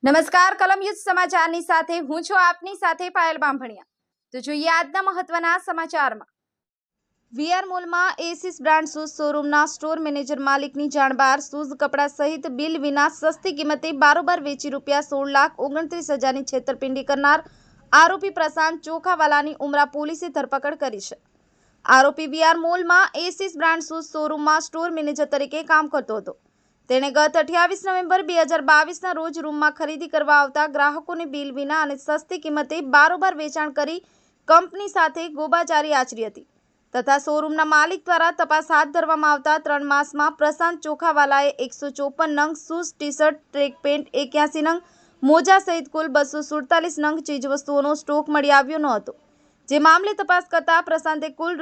નમસ્કાર કલમ યુદ્ધ સમાચારની સાથે હું છું આપની સાથે પાયલ બામભણિયા। તો જોઈએ આજના મહત્વના સમાચારમાં। વીઆર મોલમાં એસિસ બ્રાન્ડ શૂઝ શોરૂમના સ્ટોર મેનેજર માલિકની જાણ બહાર। શૂઝ કપડાં સહિત બિલ વિના સસ્તી કિંમતે બારોબાર વેચી ₹16,29,000ની છેતરપિંડી કરનાર આરોપી પ્રશાંત ચોખાવાલાની ઉમરા પોલીસે ધરપકડ કરી છે। આરોપી વીઆર મોલમાં એસિસ બ્રાન્ડ શૂઝ શોરૂમમાં સ્ટોર મેનેજર તરીકે કામ કરતો હતો। તેણે ગત 28 નવેમ્બર 2022ના રોજ રૂમમાં ખરીદી કરવા આવતા ગ્રાહકોને બિલ વિના અને સસ્તી કિંમતે બારોબાર વેચાણ કરી કંપની સાથે ગોબાચારી આચરી હતી તથા શોરૂમના માલિક દ્વારા તપાસ હાથ ધરવામાં આવતા 3 માસમાં પ્રશાંત ચોખાવાલાએ 154 નંગ શૂઝ, ટી-શર્ટ, ટ્રેક પેન્ટ, 81 નંગ મોજા સહિત કુલ 247 નંગ ચીજવસ્તુઓનો સ્ટોક મળી આવ્યો ન હતો। જે મામલે તપાસ કરતા પ્રશાંતે કુલ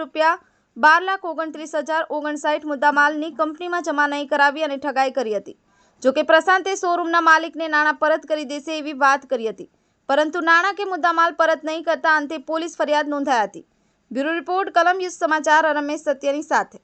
₹2,29,059 મુદ્દામાલની કંપનીમાં જમા નહીં કરાવી અને ઠગાઈ કરી હતી। જોકે પ્રશાંતે શોરૂમના માલિકને નાણાં પરત કરી દેશે એવી વાત કરી હતી, પરંતુ નાણાં કે મુદ્દામાલ પરત નહીં કરતા અંતે પોલીસ ફરિયાદ નોંધાઈ હતી। બ્યુરો રિપોર્ટ, કલમ યુદ્ધ સમાચાર, રમેશ સત્યની સાથે।